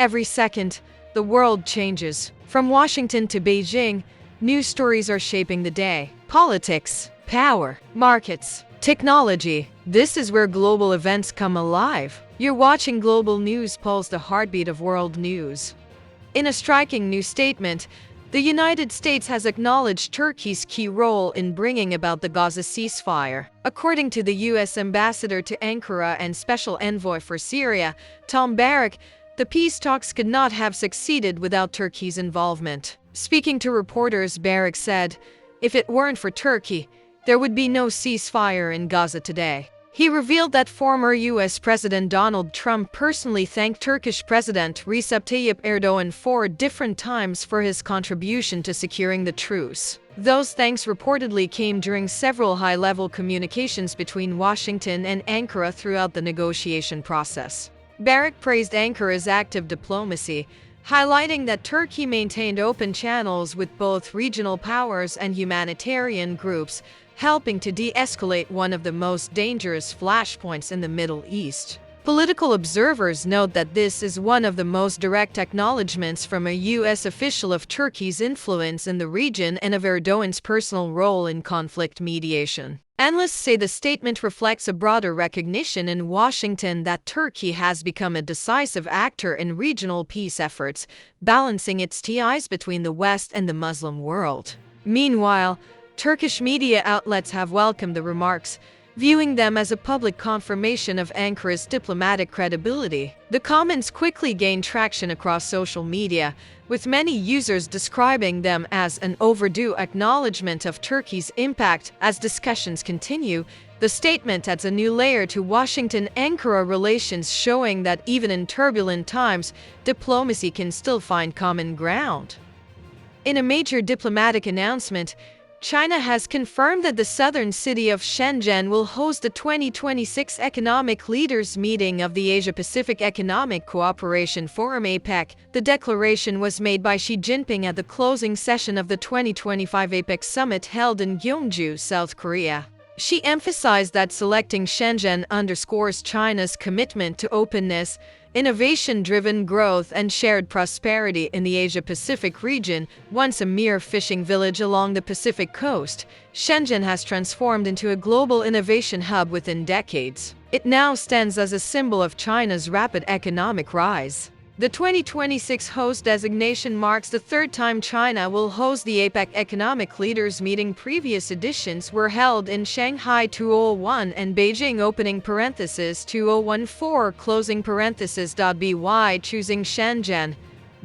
Every second, the world changes. From Washington to Beijing, news stories are shaping the day. Politics, power, markets, technology. This is where global events come alive. You're watching Global News Pulse, the heartbeat of world news. In a striking new statement, the United States has acknowledged Turkey's key role in bringing about the Gaza ceasefire. According to the U.S. ambassador to Ankara and special envoy for Syria, Tom Barrack, the peace talks could not have succeeded without Turkey's involvement. Speaking to reporters, Barrack said, "If it weren't for Turkey, there would be no ceasefire in Gaza today." He revealed that former U.S. President Donald Trump personally thanked Turkish President Recep Tayyip Erdoğan 4 different times for his contribution to securing the truce. Those thanks reportedly came during several high-level communications between Washington and Ankara throughout the negotiation process. Barrack praised Ankara's active diplomacy, highlighting that Turkey maintained open channels with both regional powers and humanitarian groups, helping to de-escalate one of the most dangerous flashpoints in the Middle East. Political observers note that this is one of the most direct acknowledgments from a U.S. official of Turkey's influence in the region and of Erdoğan's personal role in conflict mediation. Analysts say the statement reflects a broader recognition in Washington that Turkey has become a decisive actor in regional peace efforts, balancing its ties between the West and the Muslim world. Meanwhile, Turkish media outlets have welcomed the remarks, viewing them as a public confirmation of Ankara's diplomatic credibility. The comments quickly gained traction across social media, with many users describing them as an overdue acknowledgement of Turkey's impact. As discussions continue, the statement adds a new layer to Washington-Ankara relations, showing that even in turbulent times, diplomacy can still find common ground. In a major diplomatic announcement, China has confirmed that the southern city of Shenzhen will host the 2026 Economic Leaders Meeting of the Asia-Pacific Economic Cooperation Forum (APEC). The declaration was made by Xi Jinping at the closing session of the 2025 APEC Summit held in Gyeongju, South Korea. She emphasized that selecting Shenzhen underscores China's commitment to openness, innovation-driven growth, and shared prosperity in the Asia-Pacific region. Once a mere fishing village along the Pacific coast, Shenzhen has transformed into a global innovation hub within decades. It now stands as a symbol of China's rapid economic rise. The 2026 host designation marks the third time China will host the APEC Economic Leaders Meeting. Previous editions were held in Shanghai 2001 and Beijing (2014 closing parenthesis). By choosing Shenzhen,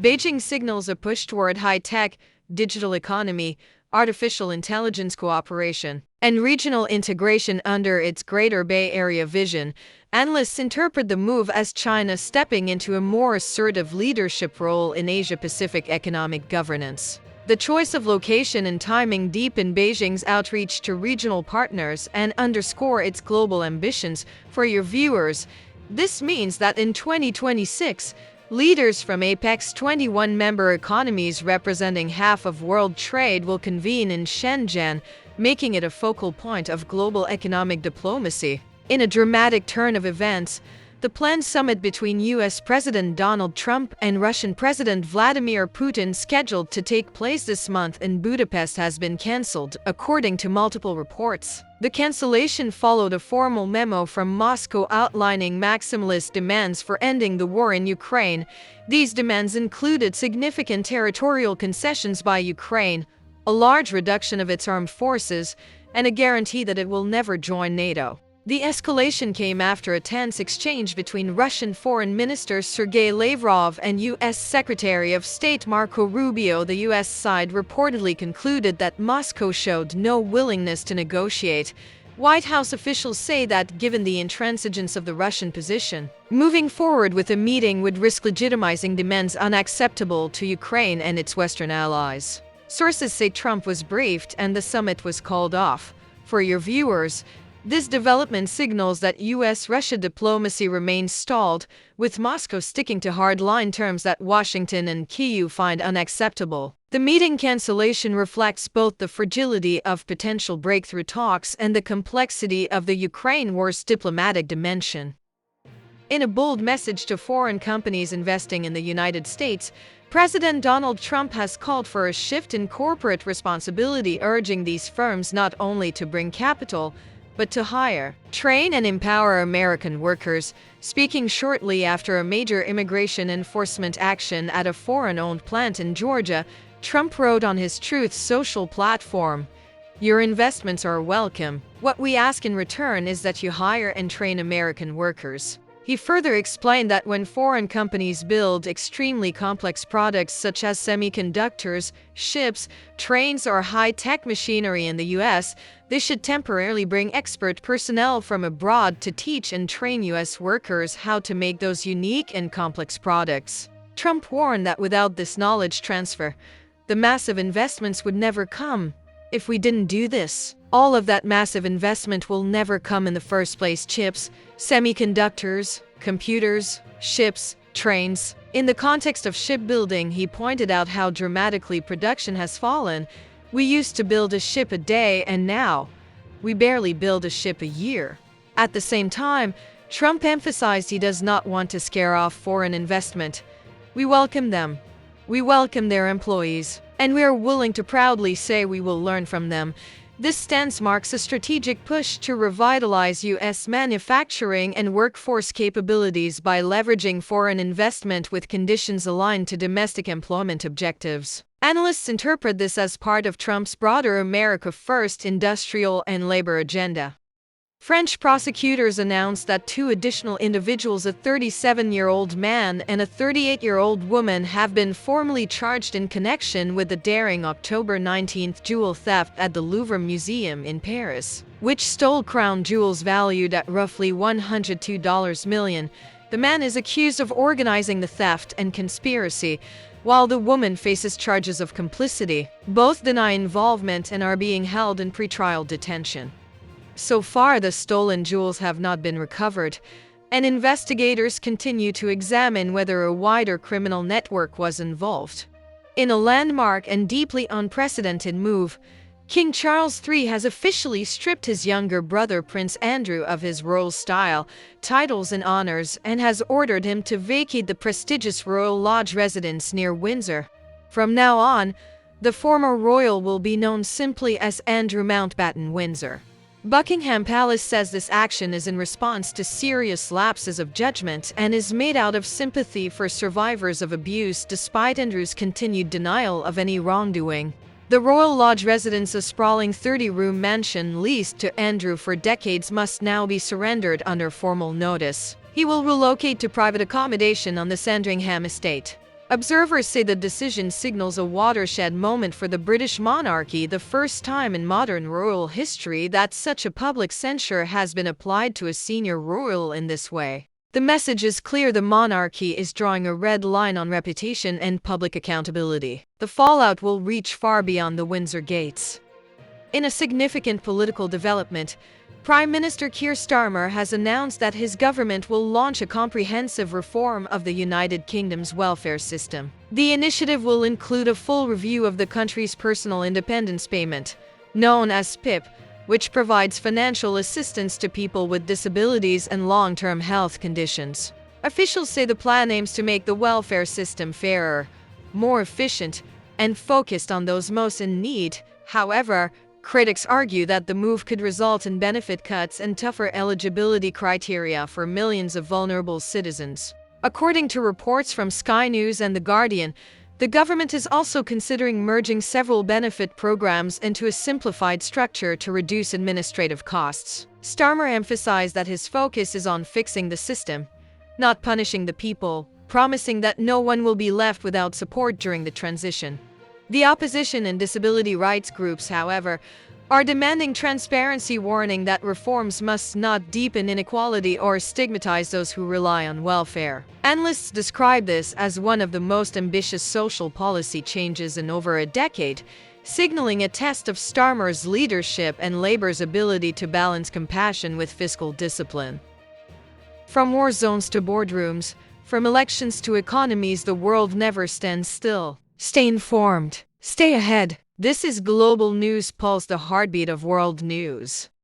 Beijing signals a push toward high-tech, digital economy, artificial intelligence cooperation, and regional integration under its Greater Bay Area vision. Analysts interpret the move as China stepping into a more assertive leadership role in Asia-Pacific economic governance. The choice of location and timing deepen Beijing's outreach to regional partners and underscore its global ambitions. For your viewers, this means that in 2026, leaders from APEC's 21 member economies representing half of world trade will convene in Shenzhen, making it a focal point of global economic diplomacy. In a dramatic turn of events, the planned summit between U.S. President Donald Trump and Russian President Vladimir Putin, scheduled to take place this month in Budapest, has been cancelled, according to multiple reports. The cancellation followed a formal memo from Moscow outlining maximalist demands for ending the war in Ukraine. These demands included significant territorial concessions by Ukraine, a large reduction of its armed forces, and a guarantee that it will never join NATO. The escalation came after a tense exchange between Russian Foreign Minister Sergei Lavrov and U.S. Secretary of State Marco Rubio. The U.S. side reportedly concluded that Moscow showed no willingness to negotiate. White House officials say that, given the intransigence of the Russian position, moving forward with a meeting would risk legitimizing demands unacceptable to Ukraine and its Western allies. Sources say Trump was briefed and the summit was called off. For your viewers, this development signals that U.S.-Russia diplomacy remains stalled, with Moscow sticking to hard-line terms that Washington and Kyiv find unacceptable. The meeting cancellation reflects both the fragility of potential breakthrough talks and the complexity of the Ukraine war's diplomatic dimension. In a bold message to foreign companies investing in the United States, President Donald Trump has called for a shift in corporate responsibility, urging these firms not only to bring capital, but to hire, train, and empower American workers. Speaking shortly after a major immigration enforcement action at a foreign-owned plant in Georgia, Trump wrote on his Truth Social platform, "Your investments are welcome. What we ask in return is that you hire and train American workers." He further explained that when foreign companies build extremely complex products such as semiconductors, ships, trains, or high-tech machinery in the U.S., they should temporarily bring expert personnel from abroad to teach and train U.S. workers how to make those unique and complex products. Trump warned that without this knowledge transfer, the massive investments would never come. If we didn't do this, all of that massive investment will never come in the first place. Chips, semiconductors, computers, ships, trains. In the context of shipbuilding, he pointed out how dramatically production has fallen. We used to build a ship a day, and now we barely build a ship a year. At the same time, Trump emphasized he does not want to scare off foreign investment. We welcome them. We welcome their employees, and we are willing to proudly say we will learn from them. This stance marks a strategic push to revitalize U.S. manufacturing and workforce capabilities by leveraging foreign investment with conditions aligned to domestic employment objectives. Analysts interpret this as part of Trump's broader America First industrial and labor agenda. French prosecutors announced that two additional individuals, a 37-year-old man and a 38-year-old woman, have been formally charged in connection with the daring October 19 jewel theft at the Louvre Museum in Paris, which stole crown jewels valued at roughly $102 million. The man is accused of organizing the theft and conspiracy, while the woman faces charges of complicity. Both deny involvement and are being held in pretrial detention. So far, the stolen jewels have not been recovered, and investigators continue to examine whether a wider criminal network was involved. In a landmark and deeply unprecedented move, King Charles III has officially stripped his younger brother Prince Andrew of his royal style, titles, and honors, and has ordered him to vacate the prestigious Royal Lodge residence near Windsor. From now on, the former royal will be known simply as Andrew Mountbatten Windsor. Buckingham Palace says this action is in response to serious lapses of judgment and is made out of sympathy for survivors of abuse despite Andrew's continued denial of any wrongdoing. The Royal Lodge residence, a sprawling 30-room mansion leased to Andrew for decades, must now be surrendered under formal notice. He will relocate to private accommodation on the Sandringham estate. Observers say the decision signals a watershed moment for the British monarchy, the first time in modern royal history that such a public censure has been applied to a senior royal in this way. The message is clear: the monarchy is drawing a red line on reputation and public accountability. The fallout will reach far beyond the Windsor gates. In a significant political development, Prime Minister Keir Starmer has announced that his government will launch a comprehensive reform of the United Kingdom's welfare system. The initiative will include a full review of the country's personal independence payment, known as PIP, which provides financial assistance to people with disabilities and long-term health conditions. Officials say the plan aims to make the welfare system fairer, more efficient, and focused on those most in need. However, critics argue that the move could result in benefit cuts and tougher eligibility criteria for millions of vulnerable citizens. According to reports from Sky News and The Guardian, the government is also considering merging several benefit programs into a simplified structure to reduce administrative costs. Starmer emphasized that his focus is on fixing the system, not punishing the people, promising that no one will be left without support during the transition. The opposition and disability rights groups, however, are demanding transparency, warning that reforms must not deepen inequality or stigmatize those who rely on welfare. Analysts describe this as one of the most ambitious social policy changes in over a decade, signaling a test of Starmer's leadership and Labour's ability to balance compassion with fiscal discipline. From war zones to boardrooms, from elections to economies, the world never stands still. Stay informed. Stay ahead. This is Global News Pulse, the heartbeat of world news.